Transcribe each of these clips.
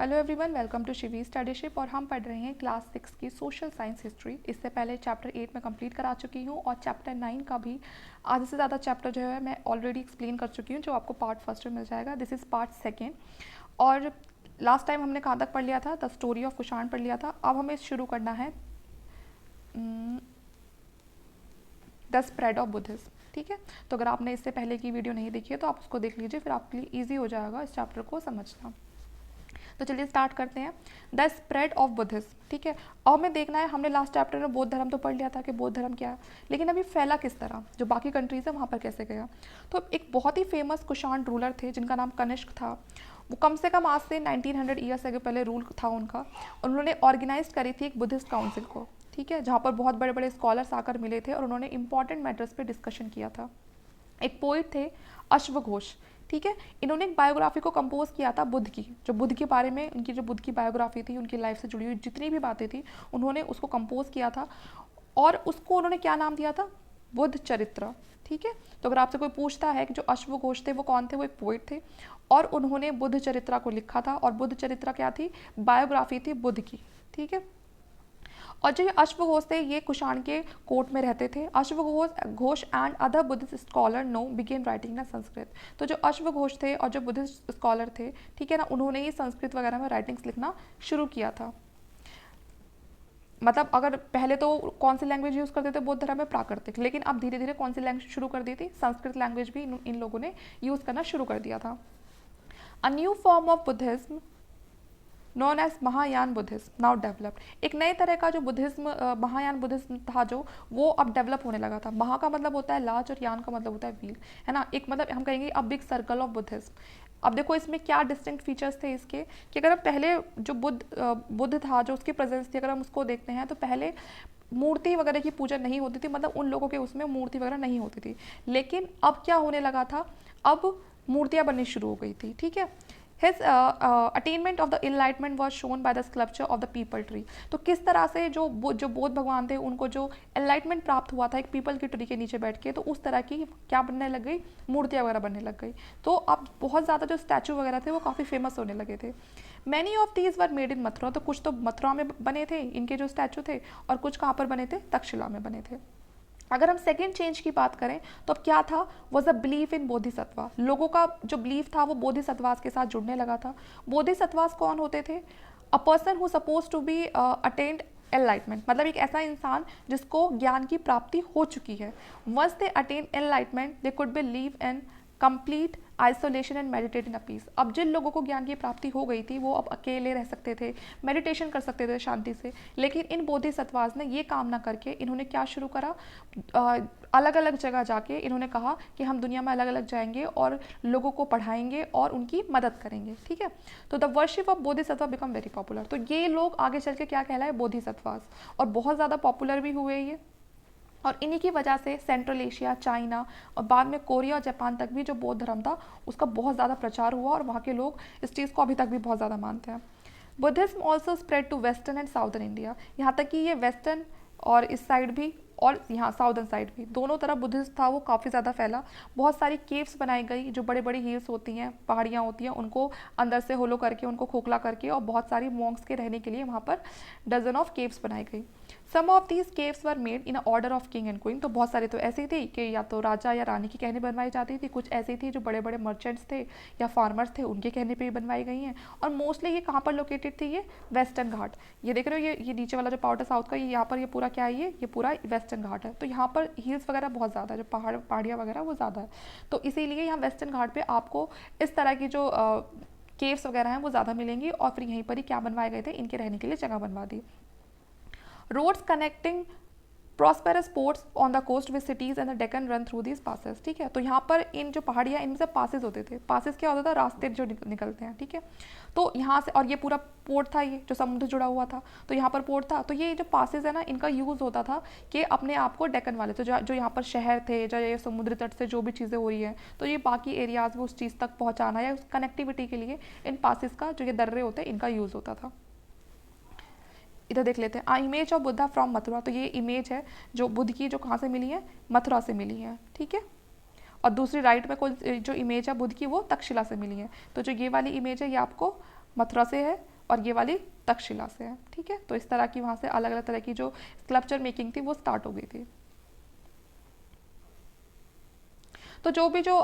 Hello everyone, welcome to Shivi Studyship. और हम पढ़ रहे हैं क्लास 6 की सोशल साइंस हिस्ट्री। इससे पहले चैप्टर 8 में कंप्लीट करा चुकी हूँ और चैप्टर 9 का भी आधे से ज़्यादा चैप्टर जो है मैं ऑलरेडी एक्सप्लेन कर चुकी हूँ, जो आपको पार्ट फर्स्ट में मिल जाएगा। This is part second. और लास्ट टाइम हमने कहाँ तक पढ़ लिया था? द स्टोरी ऑफ कुषाण पढ़ लिया था। अब हमें शुरू करना है द स्प्रेड ऑफ बुद्धिज्म। ठीक है, तो अगर आपने इससे पहले की वीडियो नहीं देखी है तो आप उसको देख लीजिए, फिर आपके लिए ईजी हो जाएगा इस चैप्टर को समझना। तो चलिए स्टार्ट करते हैं। The spread of Buddhism. ठीक है, और हमें देखना है, हमने लास्ट चैप्टर में बौद्ध धर्म तो पढ़ लिया था कि बौद्ध धर्म क्या है, लेकिन अभी फैला किस तरह, जो बाकी कंट्रीज है वहाँ पर कैसे गया। तो एक बहुत ही फेमस कुषाण रूलर थे जिनका नाम कनिष्क था। वो कम से कम आज से 1900 ईयर्स के पहले रूल था उनका। उन्होंने ऑर्गेनाइज करी थी एक बुद्धिस्ट काउंसिल को, ठीक है, जहाँ पर बहुत बड़े बड़े स्कॉलर्स आकर मिले थे और उन्होंने इंपॉर्टेंट मैटर्स पे डिस्कशन किया था। एक पोइट थे अश्वघोष, ठीक है, इन्होंने एक बायोग्राफी को कंपोज किया था बुद्ध की, जो बुद्ध के बारे में उनकी जो बुद्ध की बायोग्राफी थी, उनकी लाइफ से जुड़ी हुई जितनी भी बातें थी उन्होंने उसको कंपोज किया था और उसको उन्होंने क्या नाम दिया था? बुद्ध चरित्र। ठीक है, तो अगर आपसे कोई पूछता है कि जो अश्वघोष थे वो कौन थे, वो एक पोइट थे और उन्होंने बुद्ध चरित्र को लिखा था। और बुद्ध चरित्र क्या थी? बायोग्राफी थी बुद्ध की। ठीक है, और जो ये अश्वघोष थे ये कुषाण के कोर्ट में रहते थे। अश्वघोष Ghosh and other Buddhist scholar now begin writing ना संस्कृत। तो जो अश्वघोष थे और जो बुद्धिस्ट स्कॉलर थे, ठीक है ना, उन्होंने ही संस्कृत वगैरह में राइटिंग्स लिखना शुरू किया था। मतलब अगर पहले तो कौन सी लैंग्वेज यूज़ करते थे बौद्ध धर्म में? प्राकृतिक। लेकिन अब धीरे धीरे कौन सी लैंग्वेज शुरू कर दी थी? संस्कृत लैंग्वेज भी इन लोगों ने यूज़ करना शुरू कर दिया था। A new form of Buddhism known as Mahayana Buddhism now developed. एक नए तरह का जो बुद्धिज्म महायान बुद्धिज्म था जो वो अब डेवलप होने लगा था। महा का मतलब होता है लार्ज और यान का मतलब होता है व्हील, है ना। एक मतलब हम कहेंगे a big circle of Buddhism. अब देखो इसमें क्या डिस्टिंक्ट फीचर्स थे इसके, कि अगर हम पहले जो बुद्ध था, जो उसकी प्रेजेंस थी, अगर हम उसको देखते हैं तो पहले मूर्ति वगैरह की पूजा नहीं होती थी, मतलब उन लोगों के उसमें मूर्ति वगैरह नहीं होती थी। लेकिन अब क्या होने लगा था? अब मूर्तियाँ बननी शुरू हो गई थी। ठीक है, His attainment of the enlightenment was shown by the sculpture of the people tree। तो किस तरह से जो बौद्ध भगवान थे उनको जो enlightenment प्राप्त हुआ था एक पीपल की ट्री के नीचे बैठ के, तो उस तरह की क्या बनने लग गई? मूर्तियाँ वगैरह बनने लग गई। तो अब बहुत ज़्यादा जो स्टैचू वगैरह थे वो काफ़ी फेमस होने लगे थे। Many of these were made इन मथुरा। तो कुछ तो मथुरा में बने थे इनके जो स्टैचू थे, और कुछ कहाँ पर बने थे? तक्षशिला में बने थे। अगर हम सेकेंड चेंज की बात करें तो अब क्या था? Was a belief in Bodhisattva. लोगों का जो बिलीफ था वो बोधिसत्वास के साथ जुड़ने लगा था। बोधिसत्वास कौन होते थे? A person who suppose to be attained enlightenment, मतलब एक ऐसा इंसान जिसको ज्ञान की प्राप्ति हो चुकी है। Once they attain enlightenment they could be live in complete isolation and meditate in a peace. अब जिन लोगों को ज्ञान की प्राप्ति हो गई थी वो अब अकेले रह सकते थे, मेडिटेशन कर सकते थे शांति से। लेकिन इन बोधिसत्वास ने ये काम ना करके इन्होंने क्या शुरू करा? अलग अलग जगह जाके इन्होंने कहा कि हम दुनिया में अलग अलग जाएंगे और लोगों को पढ़ाएंगे और उनकी मदद करेंगे। ठीक है, तो the worship of Bodhisattva become very popular. तो ये लोग आगे चल के क्या कहलाए? बोधिसत्वास, और बहुत ज़्यादा पॉपुलर भी हुए ये। और इन्हीं की वजह से सेंट्रल एशिया, चाइना और बाद में कोरिया और जापान तक भी जो बौद्ध धर्म था उसका बहुत ज़्यादा प्रचार हुआ और वहाँ के लोग इस चीज़ को अभी तक भी बहुत ज़्यादा मानते हैं। Buddhism also spread to western and southern India. यहाँ तक कि ये वेस्टर्न और इस साइड भी और यहाँ साउदर्न साइड भी, दोनों तरफ बुद्धिज्म था वो काफ़ी ज़्यादा फैला। बहुत सारी केव्स बनाई गई, जो बड़े बड़ी हिल्स होती हैं, पहाड़ियाँ होती हैं, उनको अंदर से होलो करके, उनको खोखला करके, और बहुत सारी मॉन्क्स के रहने के लिए वहाँ पर डजन ऑफ केव्स बनाई गई। Some of these caves were made in order of king and queen. तो बहुत सारी तो ऐसी थी कि या तो राजा या रानी के कहने बनवाई जाती थी, कुछ ऐसी थी जो बड़े बड़े मर्चेंट्स थे या फार्मर्स थे उनके कहने पे ही बनवाई गई हैं। और मोस्टली ये कहाँ पर लोकेटेड थी? ये वेस्टर्न घाट। ये देख रहे हो, ये नीचे वाला जो पार्ट है साउथ का, ये यहाँ पर ये पूरा क्या है? ये पूरा वेस्टर्न घाट है। तो यहाँ पर हिल्स वगैरह बहुत ज़्यादा है, जो पहाड़ियाँ वगैरह वो ज़्यादा है। तो इसीलिए यहाँ वेस्टर्न घाट पर आपको इस तरह की जो केव्स वगैरह हैं वो ज़्यादा मिलेंगी। और फिर यहीं पर ही क्या बनवाए गए थे? इनके रहने के लिए जगह बनवा दी। Roads connecting prosperous ports on the coast with cities and the Deccan run through these passes. ठीक है, तो यहाँ पर इन जो पहाड़ियाँ, इनमें से पासेस होते थे। पासेस क्या होता था? रास्ते जो निकलते हैं। ठीक है, तो यहाँ से, और ये पूरा पोर्ट था, ये जो समुद्र जुड़ा हुआ था, तो यहाँ पर पोर्ट था। तो ये जो पासेस है ना, इनका यूज़ होता था कि अपने आप को डेक्कन वाले, तो जो यहाँ पर शहर थे, जो ये समुद्र तट से जो भी चीज़ें हो रही हैं, तो ये बाकी एरियाज में उस चीज़ तक पहुँचाना या उस कनेक्टिविटी के लिए इन पासेस का, जो ये दर्रे होते हैं, इनका यूज़ होता था। इधर देख लेते हैं, image of Buddha from Mathura. तो ये इमेज है जो बुद्ध की, जो कहाँ से मिली है? मथुरा से मिली है। ठीक है, और दूसरी राइट में जो इमेज है बुद्ध की वो तक्षशिला से मिली है। तो जो ये वाली इमेज है ये आपको मथुरा से है, और ये वाली तक्षशिला से है, ठीक है। तो इस तरह की वहाँ से अलग अलग तरह की जो स्कल्पचर मेकिंग थी वो स्टार्ट हो गई थी। तो जो भी जो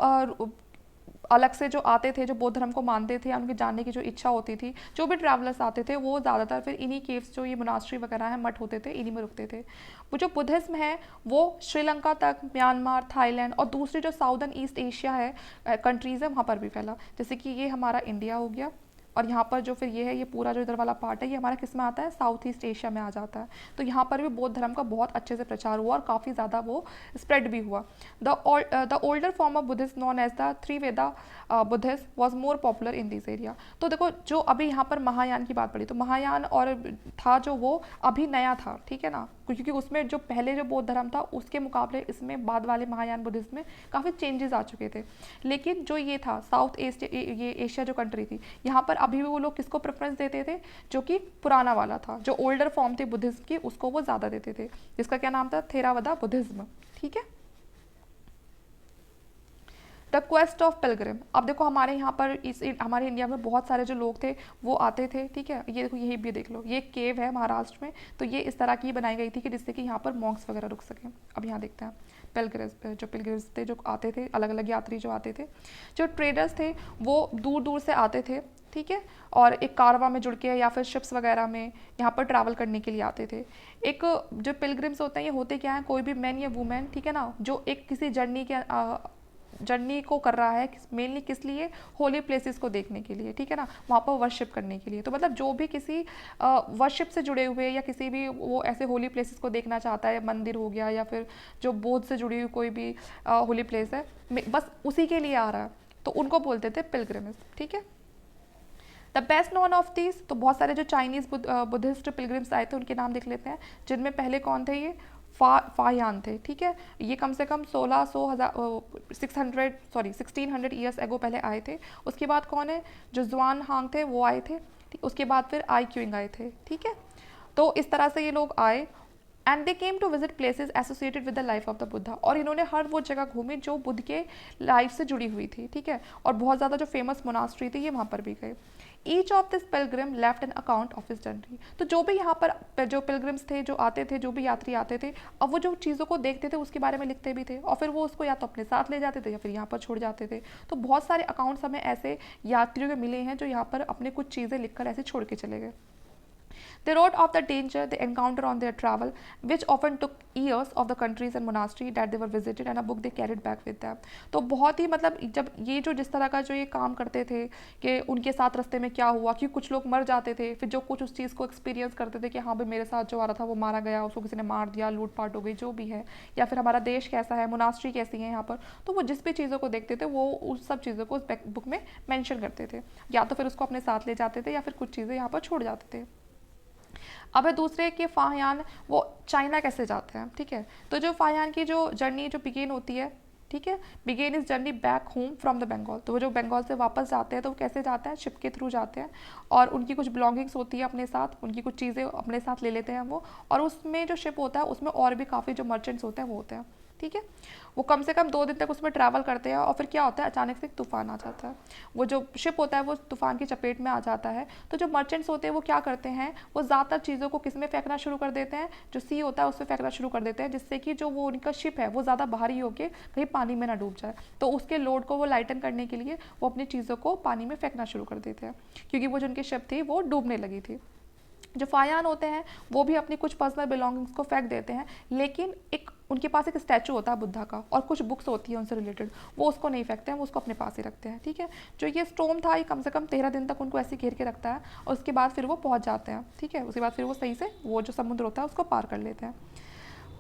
अलग से जो आते थे, जो बौद्ध धर्म को मानते थे या उनके जानने की जो इच्छा होती थी, जो भी ट्रैवलर्स आते थे वो ज़्यादातर फिर इन्हीं केव्स, जो ये मोनास्ट्री वगैरह हैं, मठ होते थे, इन्हीं में रुकते थे। वो जो बुद्धिज्म है वो श्रीलंका तक, म्यांमार, थाईलैंड और दूसरी जो साउदर्न ईस्ट एशिया है कंट्रीज़ है, वहाँ पर भी फैला। जैसे कि ये हमारा इंडिया हो गया, और यहाँ पर जो फिर ये है, ये पूरा जो इधर वाला पार्ट है, ये हमारा किस में आता है, साउथ ईस्ट एशिया में आ जाता है। तो यहाँ पर भी बौद्ध धर्म का बहुत अच्छे से प्रचार हुआ और काफ़ी ज़्यादा वो स्प्रेड भी हुआ। The older form of Buddhism known as the Theravada Buddhism was more popular in this area. तो देखो, जो अभी यहाँ पर महायान की बात पड़ी, तो महायान और था जो वो अभी नया था, ठीक है ना, क्योंकि उसमें जो पहले जो बौद्ध धर्म था उसके मुकाबले इसमें बाद वाले महायान बुद्धिज्म में काफ़ी चेंजेस आ चुके थे। लेकिन जो ये था साउथ ईस्ट, ये एशिया जो कंट्री थी, यहाँ पर अभी भी वो लोग किसको प्रेफरेंस देते थे, जो कि पुराना वाला था, जो ओल्डर फॉर्म थी बुद्धिज्म की, उसको वो ज़्यादा देते थे, जिसका क्या नाम था, थेरावदा बुद्धिज्म, ठीक है। The quest of Pilgrim. अब देखो हमारे यहाँ पर हमारे इंडिया में बहुत सारे जो लोग थे वो आते थे, ठीक है। ये देखो, यही भी देख लो, ये केव है महाराष्ट्र में, तो ये इस तरह की बनाई गई थी कि जिससे कि यहाँ पर मॉन्क्स वगैरह रुक सकें। अब यहाँ देखते हैं पिलग्रिम्स थे जो आते थे, अलग अलग यात्री जो आते थे। जो ट्रेडर्स थे वो दूर दूर से आते थे, ठीक है, और एक कारवा में जुड़ के या फिर शिप्स वगैरह में यहाँ पर ट्रैवल करने के लिए आते थे। एक जो पिलग्रिम्स होते हैं, ये होते क्या है, कोई भी मैन या वुमेन, ठीक है ना, जो एक किसी जर्नी को कर रहा है, मेनली किस लिए, होली प्लेसेस को देखने के लिए, ठीक है ना, वहाँ पर वर्शिप करने के लिए। तो मतलब जो भी किसी वर्शिप से जुड़े हुए या किसी भी वो ऐसे होली प्लेसेस को देखना चाहता है, मंदिर हो गया या फिर जो बौद्ध से जुड़ी हुई कोई भी होली प्लेस है, बस उसी के लिए आ रहा है, तो उनको बोलते थे पिलग्रिम्स, ठीक है। The best known of these, तो बहुत सारे जो चाइनीज़ बुद्धिस्ट पिलग्रिम्स आए थे उनके नाम देख लेते हैं, जिनमें पहले कौन थे, ये फाहियान थे, ठीक है। ये कम से कम 1600 ईयर्स एगो पहले आए थे। उसके बाद कौन है, जो जुआन हांग थे वो आए थे, ठीक। उसके बाद फिर आई क्यूइंग आए थे, ठीक है। तो इस तरह से ये लोग आए and they came to visit places associated with the life of the Buddha, और इन्होंने हर वो जगह घूमी जो बुद्ध के लाइफ से जुड़ी हुई थी, ठीक है। और बहुत ज़्यादा जो फेमस मोनास्ट्री थी ये वहाँ पर भी गए। Each of this Pilgrim left an account of his journey. तो जो भी यहाँ पर जो पिलग्रिम्स थे, जो आते थे, जो भी यात्री आते थे, अब वो जो चीज़ों को देखते थे उसके बारे में लिखते भी थे, और फिर वो उसको या तो अपने साथ ले जाते थे या फिर यहाँ पर छोड़ जाते थे। तो बहुत सारे अकाउंट्स हमें ऐसे यात्रियों के मिले हैं जो यहाँ पर अपने कुछ चीज़ें लिखकर ऐसे छोड़ के चले गए। They wrote of the danger they encountered on their travel, which often took years of the countries and monastery that they were visited, and a book they carried back with them. तो बहुत ही मतलब जब ये जो जिस तरह का जो ये काम करते थे कि उनके साथ रास्ते में क्या हुआ, कि कुछ लोग मर जाते थे, फिर जो कुछ उस चीज़ को एक्सपीरियंस करते थे कि हाँ भाई मेरे साथ जो आ रहा था वो मारा गया, उसको किसी ने मार दिया, लूट पाट हो गई, जो भी है, या फिर हमारा देश कैसा है, मोनास्ट्री कैसी है यहाँ पर, तो वो जिस भी चीज़ों को देखते थे वो उस सब चीज़ों को उस बुक में मैंशन करते थे, या तो फिर उसको अपने साथ ले जाते थे या फिर कुछ चीज़ें यहाँ पर छोड़ जाते थे। अब है दूसरे के फाहियान, वो चाइना कैसे जाते हैं, ठीक है। तो जो फाहियान की जो जर्नी जो बिगेन होती है, ठीक है, began his journey back home from the Bengal. तो वो जो बंगाल से वापस जाते हैं तो वो कैसे जाते हैं, शिप के थ्रू जाते हैं, और उनकी कुछ बिलोंगिंग्स होती है अपने साथ, उनकी कुछ चीज़ें अपने साथ ले लेते हैं वो, और उसमें जो शिप होता है उसमें और भी काफ़ी जो मर्चेंट्स होते हैं वो होते हैं, ठीक है। वो कम से कम 2 दिन तक उसमें ट्रैवल करते हैं, और फिर क्या होता है, अचानक से एक तूफान आ जाता है, वो जो शिप होता है वो तूफान की चपेट में आ जाता है। तो जो मर्चेंट्स होते हैं वो क्या करते हैं, वो ज़्यादातर चीज़ों को किस में फेंकना शुरू कर देते हैं, जो सी होता है उसमें फेंकना शुरू कर देते हैं, जिससे कि जो वो उनका शिप है वो ज़्यादा भारी होकर कहीं पानी में ना डूब जाए। तो उसके लोड को वो लाइटन करने के लिए वो अपनी चीज़ों को पानी में फेंकना शुरू कर देते हैं, क्योंकि वो जो उनकी शिप थी वो डूबने लगी थी। जो फायान होते हैं वो भी अपनी कुछ पर्सनल बिलोंगिंग्स को फेंक देते हैं, लेकिन एक उनके पास एक स्टैचू होता है बुद्धा का, और कुछ बुक्स होती है उनसे रिलेटेड, वो उसको नहीं फेंकते हैं, वो उसको अपने पास ही रखते हैं, ठीक है। जो ये स्टोम था ये कम से कम 13 दिन तक उनको ऐसे घेर के रखता है, और उसके बाद फिर वो पहुंच जाते हैं, ठीक है। उसके बाद फिर वो सही से वो जो समुद्र होता है उसको पार कर लेते हैं।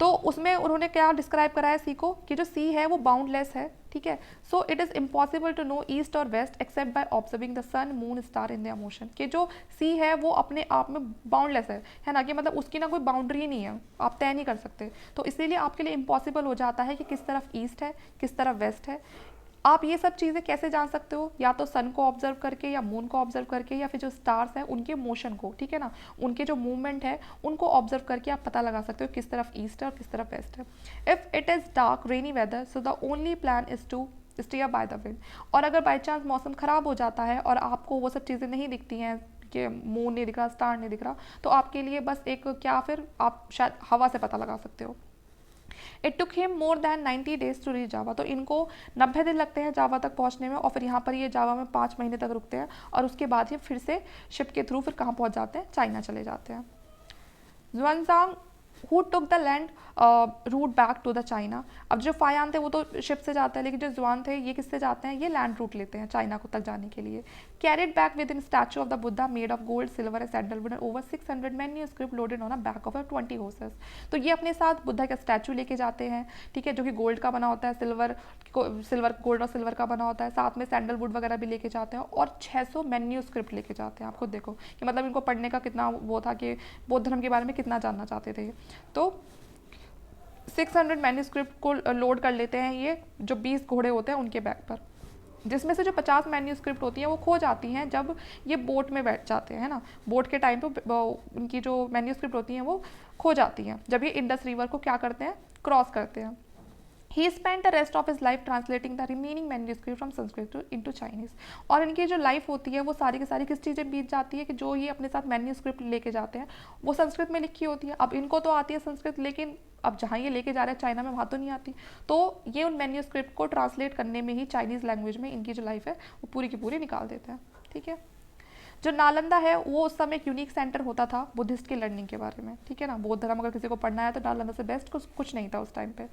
तो उसमें उन्होंने क्या डिस्क्राइब करा है सी को, कि जो सी है वो बाउंडलेस है, ठीक है। So it is impossible to know east और west except by observing the sun moon star in the motion. कि जो सी है वो अपने आप में बाउंडलेस है ना, कि मतलब उसकी ना कोई बाउंड्री नहीं है, आप तय नहीं कर सकते। तो इसीलिए आपके लिए इम्पॉसिबल हो जाता है कि किस तरफ ईस्ट है, किस तरफ वेस्ट है। आप ये सब चीज़ें कैसे जान सकते हो, या तो सन को ऑब्जर्व करके, या मून को ऑब्जर्व करके, या फिर जो स्टार्स हैं उनके मोशन को, ठीक है ना, उनके जो मूवमेंट है उनको ऑब्जर्व करके आप पता लगा सकते हो किस तरफ ईस्ट है और किस तरफ वेस्ट है। If it is dark rainy weather so the only plan is to steer by the wind. और अगर बाई चांस मौसम ख़राब हो जाता है और आपको वो सब चीज़ें नहीं दिखती हैं, कि मून नहीं दिख रहा, स्टार नहीं दिख रहा, तो आपके लिए बस एक क्या, फिर आप शायद हवा से पता लगा सकते हो। It took him more than 90 days to reach Java, तो इनको 90 दिन लगते हैं जावा तक पहुंचने में, और फिर यहाँ पर ये जावा में 5 महीने तक रुकते हैं, और उसके बाद ये फिर से शिप के थ्रू फिर कहाँ पहुंच जाते हैं, चाइना चले जाते हैं। Xuanzang who took the land route back to the China, अब जो फायान थे वो तो शिप से जाते हैं, लेकिन जो जुआन थे ये किससे जाते हैं, ये लैंड रूट लेते हैं चाइना को तक जाने के लिए। Carried back with in statue of the Buddha made of gold silver and sandalwood and over 600 manuscript loaded on a back of 20 horses, तो ये अपने साथ बुद्धा का स्टैचू लेके जाते हैं, ठीक है, जो कि गोल्ड का बना होता है, सिल्वर गोल्ड और सिल्वर का बना होता है, साथ में सैंडलवुड वगैरह भी लेके जाते हैं, और 600 मैन्यूस्क्रिप्ट लेके जाते हैं। आप खुद देखो कि मतलब इनको पढ़ने का कितना वो था कि बौद्ध धर्म के बारे में कितना जानना चाहते थे। तो 600 मैन्यूस्क्रिप्ट को लोड कर लेते हैं ये जो 20 घोड़े होते हैं उनके बैक पर, जिसमें से जो 50 मैन्यूस्क्रिप्ट होती हैं वो खो जाती हैं जब ये बोट में बैठ जाते हैं, है ना, बोट के टाइम पे उनकी जो मैन्यूस्क्रिप्ट होती हैं वो खो जाती हैं जब ये इंडस रिवर को क्या करते हैं, क्रॉस करते हैं। He spent the rest of his life translating the remaining manuscript from Sanskrit into Chinese, और इनकी जो लाइफ होती है वो सारी की सारी किस चीज़ में बीत जाती है कि जो ये अपने साथ मैन्यूस्क्रिप्ट लेके जाते हैं वो संस्कृत में लिखी होती है। अब इनको तो आती है संस्कृत, लेकिन अब जहाँ ये लेके जा रहे हैं चाइना में वहाँ तो नहीं आती, तो ये उन मैन्यूस्क्रिप्ट को ट्रांसलेट करने में ही चाइनीज़ लैंग्वेज में इनकी जो लाइफ है वो पूरी की पूरी निकाल देते हैं। ठीक है, जो नालंदा है वो उस समय एक यूनिक सेंटर होता था बुद्धिस्ट की लर्निंग के बारे में, ठीक है ना, बौद्ध धर्म अगर किसी को पढ़ना है तो नालंदा से बेस्ट कुछ नहीं था उस टाइम पे।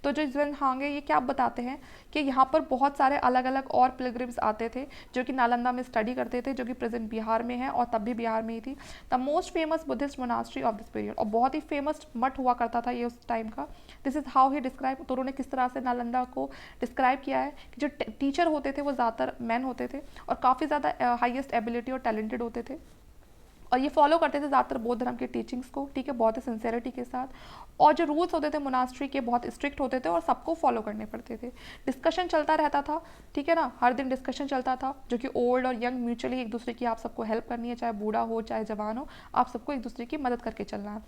तो जो जुएनहांग है ये क्या बताते हैं कि यहाँ पर बहुत सारे अलग अलग और पिलग्रिम्स आते थे जो कि नालंदा में स्टडी करते थे, जो कि प्रेजेंट बिहार में है और तब भी बिहार में ही थी। The most famous Buddhist monastery of this period, और बहुत ही फेमस मठ हुआ करता था ये उस टाइम का। This is how he describe, तो उन्होंने किस तरह से नालंदा को डिस्क्राइब किया है कि जो टीचर होते थे वो ज़्यादातर मैन होते थे और काफ़ी ज़्यादा हाईएस्ट एबिलिटी और टैलेंटेड होते थे, और ये फॉलो करते थे ज़्यादातर बौद्ध धर्म के टीचिंग्स को, ठीक है, बहुत ही सिंसेरिटी के साथ। और जो रूल्स होते थे मोनास्ट्री के बहुत स्ट्रिक्ट होते थे और सबको फॉलो करने पड़ते थे। डिस्कशन चलता रहता था, ठीक है ना, हर दिन डिस्कशन चलता था, जो कि ओल्ड और यंग म्यूचुअली एक दूसरे की आप सबको हेल्प करनी है, चाहे बूढ़ा हो चाहे जवान हो, आप सबको एक दूसरे की मदद करके चलना है।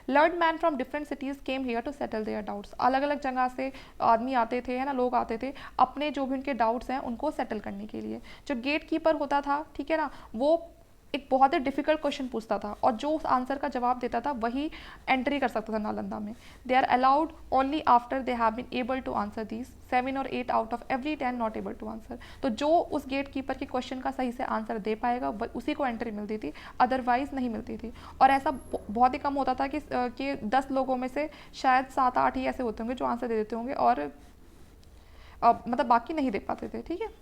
Learned man from different cities came here to settle their doubts, अलग अलग जगह से आदमी आते थे, है ना, लोग आते थे अपने जो भी उनके डाउट्स हैं उनको सेटल करने के लिए। जो गेट कीपर होता था, ठीक है ना, वो एक बहुत ही डिफिकल्ट क्वेश्चन पूछता था और जो उस आंसर का जवाब देता था वही एंट्री कर सकता था नालंदा में। They are allowed only after they have been able to answer these 7 और 8 out of every 10 not able to answer, तो जो उस गेट कीपर के क्वेश्चन का सही से आंसर दे पाएगा उसी को एंट्री मिलती थी, अदरवाइज नहीं मिलती थी। और ऐसा बहुत ही कम होता था कि 10 लोगों में से शायद 7-8 ही ऐसे होते होंगे जो आंसर दे देते होंगे और मतलब बाकी नहीं दे पाते थे। ठीक है,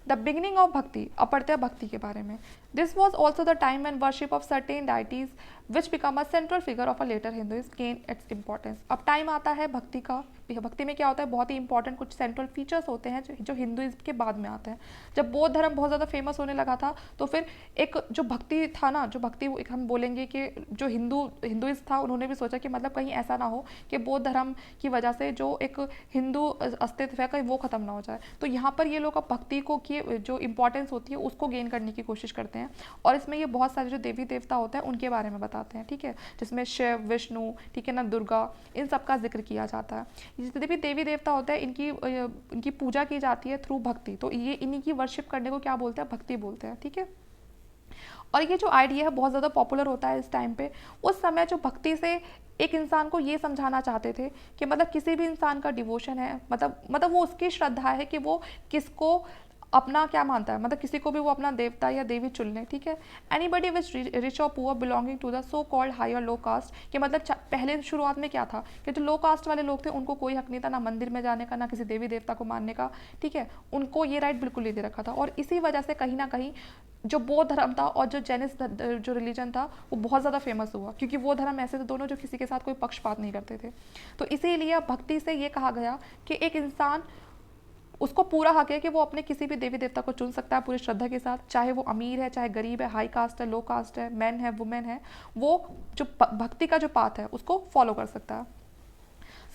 द बिगिनिंग ऑफ भक्ति, अब पढ़ते हैं भक्ति के बारे में। This was also the time and worship of certain deities which become a central figure of a later Hinduism gain its importance. अब टाइम आता है भक्ति का, भक्ति में क्या होता है, बहुत ही इंपॉर्टेंट कुछ सेंट्रल फीचर्स होते हैं जो हिंदुइज्म के बाद में आते हैं। जब बौद्ध धर्म बहुत ज़्यादा फेमस होने लगा था तो फिर एक जो भक्ति था ना, जो भक्ति एक हम बोलेंगे कि जो हिंदुइज्म था, उन्होंने भी सोचा कि मतलब कहीं ऐसा ना हो कि बौद्ध धर्म की वजह से जो एक हिंदू अस्तित्व है कहीं वो ख़त्म ना हो जाए। तो यहाँ पर ये लोग अब भक्ति को की जो इंपॉर्टेंस होती है उसको गेन करने की कोशिश करते हैं, और इसमें ये बहुत सारे जो देवी देवता होते हैं उनके बारे में बताते हैं, ठीक है, जिसमें शिव, विष्णु, ठीक है ना, दुर्गा, इन सब का जिक्र किया जाता है। जितने भी देवी देवता होते हैं इनकी पूजा की जाती है थ्रू भक्ति, तो ये इन्हीं की वर्शिप करने को क्या बोलते हैं, भक्ति बोलते हैं। ठीक है, और ये जो आइडिया है बहुत ज़्यादा पॉपुलर होता है इस टाइम पे। उस समय जो भक्ति से एक इंसान को ये समझाना चाहते थे कि मतलब किसी भी इंसान का डिवोशन है, मतलब वो उसकी श्रद्धा है कि वो किसको अपना क्या मानता है, मतलब किसी को भी वो अपना देवता या देवी चुन ले। ठीक है, एनीबडी विच रिच और poor belonging to the so called high और लो कास्ट, कि मतलब पहले शुरुआत में क्या था कि जो लो कास्ट वाले लोग थे उनको कोई हक नहीं था ना मंदिर में जाने का, ना किसी देवी देवता को मानने का। ठीक है, उनको ये राइट बिल्कुल नहीं दे रखा था, और इसी वजह से कहीं ना कहीं जो बौद्ध धर्म था और जो जैनिस जो रिलीजन था वो बहुत ज़्यादा फेमस हुआ, क्योंकि वो धर्म ऐसे थे दोनों जो किसी के साथ कोई पक्षपात नहीं करते थे। तो इसीलिए भक्ति से ये कहा गया कि एक इंसान, उसको पूरा हक है कि वो अपने किसी भी देवी देवता को चुन सकता है पूरी श्रद्धा के साथ, चाहे वो अमीर है चाहे गरीब है, हाई कास्ट है लो कास्ट है, मैन है वुमेन है, वो जो भक्ति का जो पाथ है उसको फॉलो कर सकता है।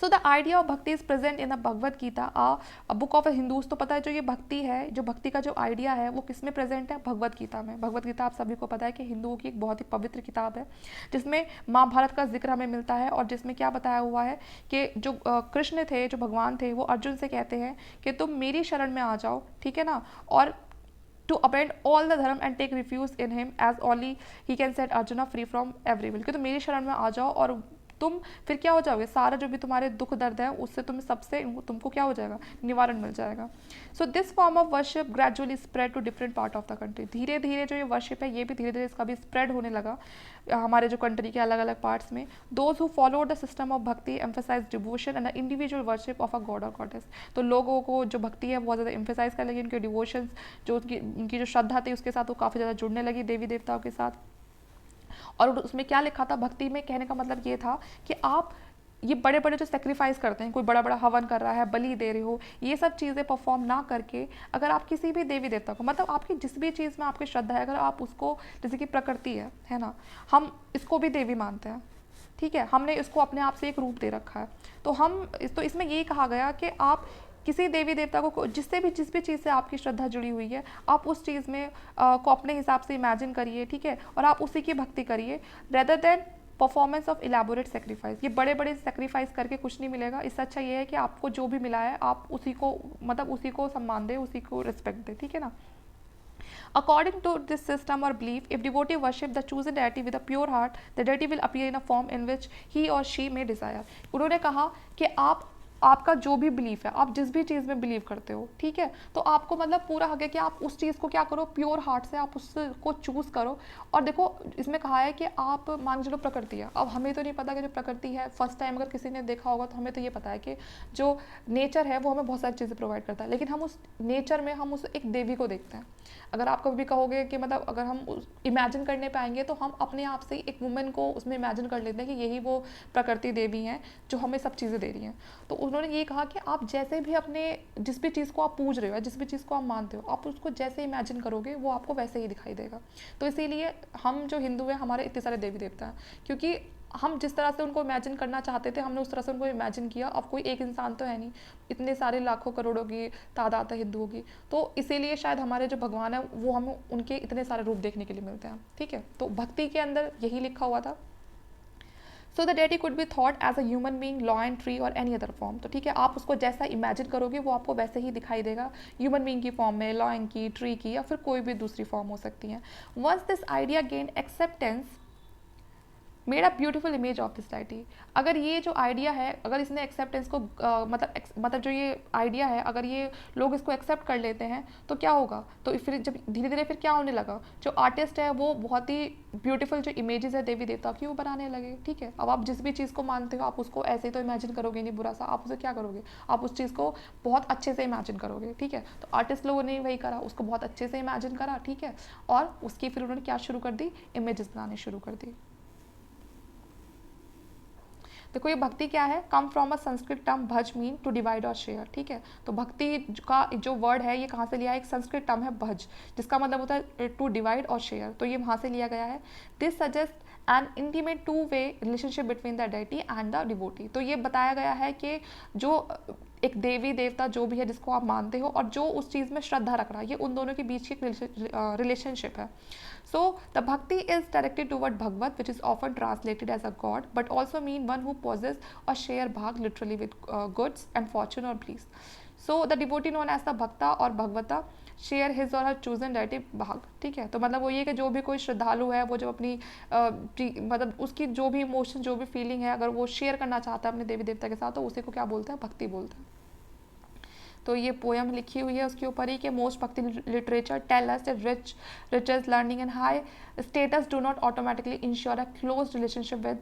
So the idea of bhakti is present in the Bhagavad Gita, a book of Hindus. तो पता है जो ये भक्ति है, जो भक्ति का जो आइडिया है वो किस में प्रेजेंट है, भगवद गीता में। भगवद गीता आप सभी को पता है कि हिंदुओं की एक बहुत ही पवित्र किताब है, जिसमें महाभारत का जिक्र हमें मिलता है, और जिसमें क्या बताया हुआ है कि जो कृष्ण थे, जो भगवान थे, वो अर्जुन से कहते हैं कि तुम मेरी शरण में आ जाओ, ठीक है ना, और to abandon all the dharma and take refuge in him as only he can set Arjuna free from every will। कि तुम मेरी शरण में आ जाओ और तुम फिर क्या हो जाओगे, सारा जो भी तुम्हारे दुख दर्द है उससे तुम सबसे तुमको क्या हो जाएगा, निवारण मिल जाएगा। So this form of worship gradually spread to different part of the country. धीरे धीरे जो ये वर्शिप है ये भी धीरे धीरे इसका भी स्प्रेड होने लगा हमारे जो कंट्री के अलग अलग पार्ट्स में। Those who followed the system of bhakti emphasise devotion and the individual worship of a god और गॉडेस। तो लोगों को जो भक्ति है बहुत ज़्यादा एम्फेसाइज करने लगी, उनके डिवोशंस जो उनकी जो श्रद्धा थी उसके साथ वो काफ़ी ज़्यादा जुड़ने लगी देवी देवताओं के साथ। और उसमें क्या लिखा था भक्ति में, कहने का मतलब ये था कि आप ये बड़े बड़े जो सेक्रीफाइस करते हैं, कोई बड़ा बड़ा हवन कर रहा है, बलि दे रहे हो, ये सब चीज़ें परफॉर्म ना करके अगर आप किसी भी देवी देवता को, मतलब आपकी जिस भी चीज़ में आपकी श्रद्धा है, अगर आप उसको, जैसे कि प्रकृति है ना, हम इसको भी देवी मानते हैं, ठीक है, हमने इसको अपने आप से एक रूप दे रखा है, तो इसमें यही कहा गया कि आप किसी देवी देवता को जिस भी चीज़ से आपकी श्रद्धा जुड़ी हुई है, आप उस चीज़ में को अपने हिसाब से इमेजिन करिए, ठीक है, और आप उसी की भक्ति करिए rather than performance of elaborate sacrifice. ये बड़े बड़े सेक्रीफाइस करके कुछ नहीं मिलेगा, इससे अच्छा ये है कि आपको जो भी मिला है आप उसी को सम्मान दें, उसी को रिस्पेक्ट दें, ठीक है ना। According to this system or belief, if devotee worship the chosen deity with a pure heart, the deity will appear in a form in which he or she may desire। उन्होंने कहा कि आपका जो भी बिलीफ है, आप जिस भी चीज़ में बिलीव करते हो, ठीक है, तो आपको मतलब पूरा हक है कि आप उस चीज़ को क्या करो, प्योर हार्ट से आप उसको चूज़ करो। और देखो इसमें कहा है कि आप मान के चलो प्रकृति है, अब हमें तो नहीं पता कि जो प्रकृति है, फर्स्ट टाइम अगर किसी ने देखा होगा तो हमें तो ये पता है कि जो नेचर है वो हमें बहुत सारी चीज़ें प्रोवाइड करता है, लेकिन हम उस नेचर में हम उस एक देवी को देखते हैं। अगर आप कभी कहोगे कि मतलब अगर हम इमेजिन करने पाएंगे तो हम अपने आप से एक वुमेन को उसमें इमेजिन कर लेते हैं कि यही वो प्रकृति देवी हैं जो हमें सब चीज़ें दे रही हैं। तो उन्होंने ये कहा कि आप जैसे भी अपने जिस भी चीज़ को आप पूज रहे हो, जिस भी चीज़ को आप मानते हो, आप उसको जैसे इमेजिन करोगे वो आपको वैसे ही दिखाई देगा। तो इसीलिए हम जो हिंदू हैं, हमारे इतने सारे देवी देवता हैं, क्योंकि हम जिस तरह से उनको इमेजिन करना चाहते थे हमने उस तरह से उनको इमेजिन किया। अब कोई एक इंसान तो है नहीं, इतने सारे लाखों करोड़ों की तादाद है हिंदुओं की, तो इसीलिए शायद हमारे जो भगवान है वो हमें उनके इतने सारे रूप देखने के लिए मिलते हैं, ठीक है। तो भक्ति के अंदर यही लिखा हुआ था। So the deity could be thought as a human being, lion, tree और एनी अदर फॉर्म। तो ठीक है, आप उसको जैसा इमेजिन करोगे वो आपको वैसे ही दिखाई देगा, ह्यूमन बींग की फॉर्म में, लॉयन की, ट्री की, या फिर कोई भी दूसरी फॉर्म हो सकती है। Once this idea gain acceptance made a beautiful image of this deity. अगर ये जो आइडिया है, अगर इसने एक्सेप्टेंस को मतलब जो ये आइडिया है, अगर ये लोग इसको एक्सेप्ट कर लेते हैं तो क्या होगा, तो फिर जब धीरे धीरे फिर क्या होने लगा, जो आर्टिस्ट है वो बहुत ही ब्यूटीफुल जो इमेजेस है देवी देवता की वो बनाने लगे, ठीक है। अब आप जिस भी चीज़ को मानते हो आप उसको ऐसे ही तो इमेजिन करोगे नहीं बुरा सा, आप उसे क्या करोगे, आप उस चीज़ को बहुत अच्छे से इमेजिन करोगे, ठीक है। तो आर्टिस्ट लोगों ने वही करा, उसको बहुत अच्छे से इमेजिन करा, ठीक है, और उसकी फिर उन्होंने क्या शुरू कर दी, इमेजेस बनाने शुरू कर दी। देखो ये भक्ति क्या है, come from a Sanskrit term भज मीन टू डिवाइड और शेयर, ठीक है। तो भक्ति का जो वर्ड है ये कहाँ से लिया है, एक संस्कृत टर्म है भज, जिसका मतलब होता है टू डिवाइड और शेयर, तो ये वहाँ से लिया गया है। This suggest N intimate two way relationship between the deity and the devotee. तो ये बताया गया है कि जो एक देवी देवता जो भी है जिसको आप मानते हो और जो उस चीज़ में श्रद्धा रख रहा है, ये उन दोनों के बीच की एक रिलेशनशिप है। So the bhakti is directed toward Bhagavad, which is often translated as a god, but also mean one who possesses or share bhag literally with goods and fortune or bliss. So the devotee known as the bhakta or bhagavata share his or her chosen deity bhag, ठीक है। तो मतलब वो ये कि जो भी कोई श्रद्धालु है वो जब अपनी मतलब उसकी जो भी इमोशन जो भी फीलिंग है अगर वो शेयर करना चाहता है अपने देवी देवता के साथ तो उसी को क्या बोलते हैं, भक्ति बोलते हैं। तो ये पोयम लिखी हुई है उसके ऊपर ही कि most bhakti literature tell us that riches learning and high status do not automatically ensure a close relationship with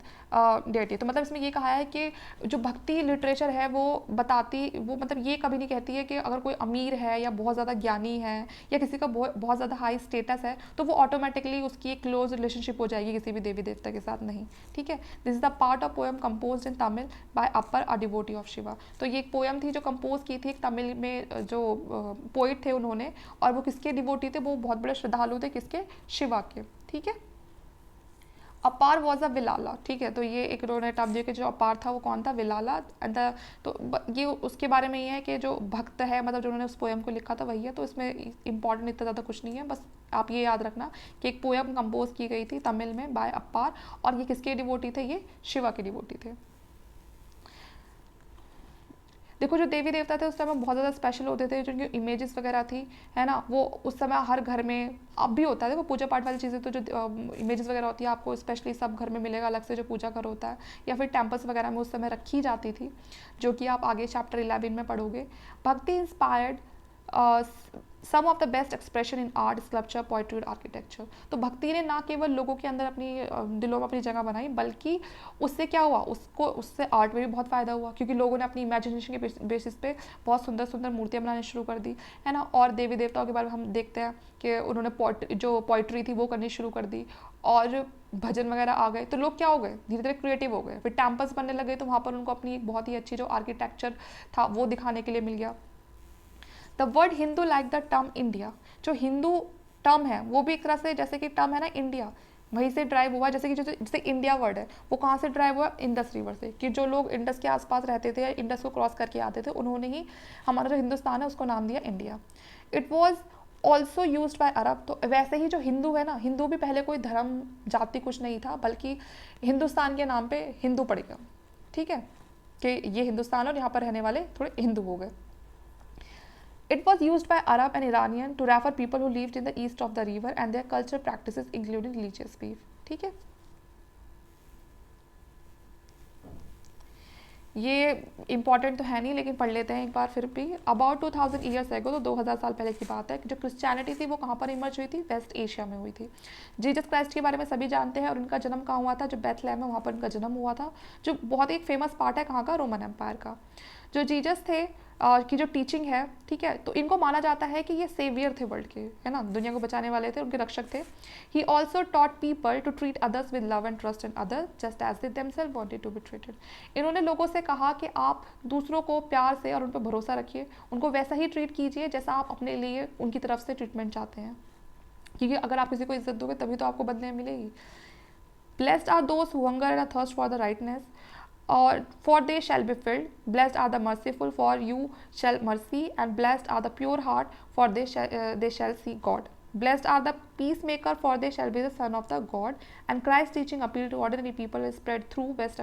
deity. तो मतलब इसमें ये कहा है कि जो भक्ति लिटरेचर है वो मतलब ये कभी नहीं कहती है कि अगर कोई अमीर है या बहुत ज़्यादा ज्ञानी है या किसी का बहुत ज़्यादा हाई स्टेटस है तो वो ऑटोमेटिकली उसकी एक क्लोज रिलेशनशिप हो जाएगी किसी भी देवी देवता के साथ, नहीं, ठीक है। This is the part of poem compose in Tamil bye upper a devotee of Shiva. तो ये एक पोएम थी जो कंपोज की थी एक तमिल में जो पोइट थे उन्होंने, और वो किसके डिवोटी थे, वो बहुत बड़े श्रद्धालु थे, किसके, शिवा के, ठीक है। अपार वॉज अ विलाला, ठीक है। तो ये एक उन्होंने टर्म दिया कि जो अपार था वो कौन था, विलाला। एंड तो ये उसके बारे में ये है कि जो भक्त है मतलब जो उन्होंने उस पोएम को लिखा था वही है, तो इसमें इंपॉर्टेंट इतना ज़्यादा कुछ नहीं है, बस आप ये याद रखना कि एक पोएम कंपोज की गई थी तमिल में बाय अपार, और ये किसके डिवोटी थे, ये शिवा के डिवोटी थे। देखो जो देवी देवता थे उस समय बहुत ज़्यादा स्पेशल होते थे, जो उनकी इमेजेस वगैरह थी, है ना, वो उस समय हर घर में अब भी होता है। देखो पूजा पाठ वाली चीज़ें तो जो इमेजेस वगैरह होती है आपको स्पेशली सब घर में मिलेगा अलग से, जो पूजा घर होता है या फिर टेम्पल्स वगैरह में उस समय रखी जाती थी, जो कि आप आगे चैप्टर 11 में पढ़ोगे। Bhakti inspired some of the best expression in art, sculpture, poetry और आर्किटेक्चर। तो भक्ति ने ना केवल लोगों के अंदर अपनी दिलों में अपनी जगह बनाई, बल्कि उससे क्या हुआ, उससे आर्ट में भी बहुत फ़ायदा हुआ, क्योंकि लोगों ने अपनी इमेजिनेशन के बेसिस पे बहुत सुंदर सुंदर मूर्तियाँ बनानी शुरू कर दी, है ना। और देवी देवताओं के बारे में हम देखते हैं कि उन्होंने जो पोइट्री थी वो करनी शुरू कर दी, और भजन वगैरह आ गए, तो लोग क्या हो गए, धीरे धीरे क्रिएटिव हो गए। फिर टेम्पल्स बनने लगे, तो वहाँ पर उनको अपनी एक बहुत ही अच्छी जो आर्किटेक्चर था वो दिखाने के लिए मिल गया। The word Hindu like the term India, जो हिंदू टर्म है वो भी एक तरह से जैसे कि टर्म है ना इंडिया, वहीं से ड्राइव हुआ। जैसे कि जैसे इंडिया वर्ड है वो कहाँ से ड्राइव हुआ, इंडस रिवर से, कि जो लोग इंडस के आसपास रहते थे या इंडस को क्रॉस करके आते थे उन्होंने ही हमारा जो हिंदुस्तान है उसको नाम दिया India. It was also use by Arab. तो वैसे ही जो हिंदू है ना, हिंदू भी पहले कोई धर्म जाति कुछ नहीं था, बल्कि हिंदुस्तान के नाम पे हिंदू पड़ गया, ठीक है, कि ये हिंदुस्तान और यहाँ पर रहने वाले थोड़े हिंदू हो गए। It was used by Arab and Iranian to refer people who lived in the east of the river and their cultural practices including religious belief, ठीक है। ये इंपॉर्टेंट तो है नहीं, लेकिन पढ़ लेते हैं एक बार फिर भी। अबाउट 2000 ईयर्स एगो, तो 2000 साल पहले की बात है, जो क्रिश्चियनिटी थी वो कहाँ पर इमर्ज हुई थी, वेस्ट एशिया में हुई थी। जीसस क्राइस्ट के बारे में सभी जानते हैं, और उनका जन्म कहाँ हुआ था, जो बेथलेहम है वहाँ पर उनका जन्म हुआ था, जो बहुत ही फेमस पार्ट है कहाँ का, रोमन एम्पायर का। जो जीसस थे की जो टीचिंग है, ठीक है, तो इनको माना जाता है कि ये सेवियर थे वर्ल्ड के, है ना, दुनिया को बचाने वाले थे, उनके रक्षक थे। He also taught people to treat others with love and trust in other just as they themselves wanted to be treated. इन्होंने लोगों से कहा कि आप दूसरों को प्यार से और उन पर भरोसा रखिए, उनको वैसा ही ट्रीट कीजिए जैसा आप अपने लिए उनकी तरफ से ट्रीटमेंट चाहते हैं, क्योंकि अगर आप किसी को इज्जत दोगे तभी तो आपको बदले में मिलेगी। Blessed are those who hunger and thirst for the rightness, or for they shall be filled. Blessed are the merciful, for you shall mercy, and blessed are the pure heart, for they shall see God. Blessed are the peacemaker, for they shall be the son of the God. And Christ's teaching appeal to ordinary people is spread through West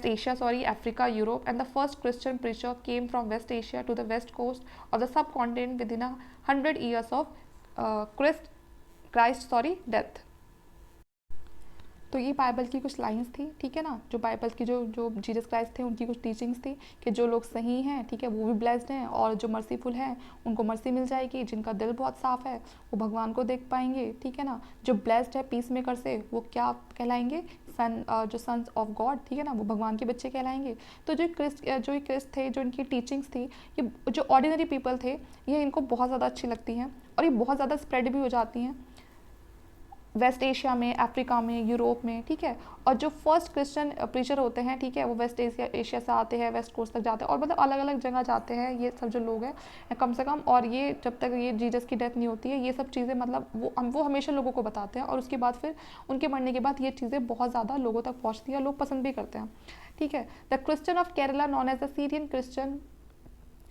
Asia, Africa, Europe, and the first Christian preacher came from West Asia to the west coast of the subcontinent within 100 years of Christ death. तो ये Bible की कुछ lines थी, ठीक है ना, जो Bible की जो जीसस क्राइस्ट थे उनकी कुछ टीचिंग्स थी कि जो लोग सही हैं, ठीक है, वो भी ब्लेस्ड हैं, और जो मर्सीफुल हैं उनको मर्सी मिल जाएगी, जिनका दिल बहुत साफ है वो भगवान को देख पाएंगे, ठीक है ना। जो ब्लेस्ड है पीस मेकर से, वो क्या कहलाएंगे, जो सन्स ऑफ गॉड, ठीक है ना, वो भगवान के बच्चे कहलाएंगे। तो जो क्रिस्ट थे, जो इनकी टीचिंग्स थी, ये जो ऑर्डिनरी पीपल थे, ये इनको बहुत ज़्यादा अच्छी लगती हैं, और ये बहुत ज़्यादा स्प्रेड भी हो जाती हैं वेस्ट एशिया में, अफ्रीका में, यूरोप में, ठीक है। और जो फर्स्ट क्रिश्चियन प्रीचर होते हैं, ठीक है, वो वेस्ट एशिया से आते हैं, वेस्ट कोस्ट तक जाते हैं, और मतलब अलग अलग जगह जाते हैं ये सब जो लोग हैं कम से कम। और ये जब तक ये जीसस की डेथ नहीं होती है, ये सब चीज़ें मतलब वो हमेशा लोगों को बताते हैं, और उसके बाद फिर उनके मरने के बाद ये चीज़ें बहुत ज़्यादा लोगों तक पहुँचती हैं, लोग पसंद भी करते हैं, ठीक है। The Christian of Kerala known as the Syrian Christian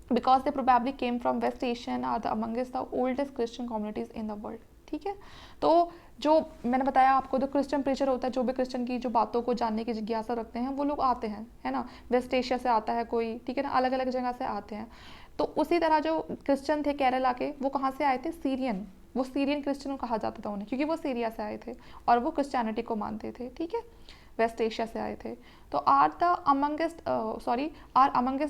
because they probably came from West Asia and are the amongst the oldest Christian communities in the world, ठीक है। तो जो मैंने बताया आपको, जो क्रिश्चियन प्रीचर होता है, जो भी क्रिश्चियन की जो बातों को जानने की जिज्ञासा रखते हैं, वो लोग आते हैं, है ना, वेस्ट एशिया से आता है कोई, ठीक है ना, अलग अलग जगह से आते हैं। तो उसी तरह जो क्रिश्चियन थे केरला के, वो कहाँ से आए थे, सीरियन, वो सीरियन क्रिश्चियन कहा जाता था उन्हें, क्योंकि वो सीरिया से आए थे और वो क्रिश्चियनिटी को मानते थे, ठीक है, वेस्ट एशिया से आए थे। तो are amongst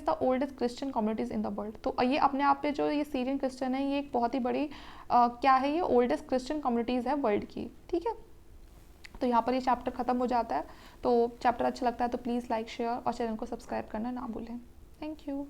the oldest Christian communities in the world. तो ये अपने आप पे जो ये सीरियन क्रिश्चियन है, ये एक बहुत ही बड़ी क्या है, ये ओल्डेस्ट क्रिश्चियन कम्युनिटीज़ है वर्ल्ड की, ठीक है। तो यहाँ पर ये चैप्टर खत्म हो जाता है। तो चैप्टर अच्छा लगता है तो प्लीज़ लाइक, शेयर और चैनल को सब्सक्राइब करना ना भूलें। Thank you.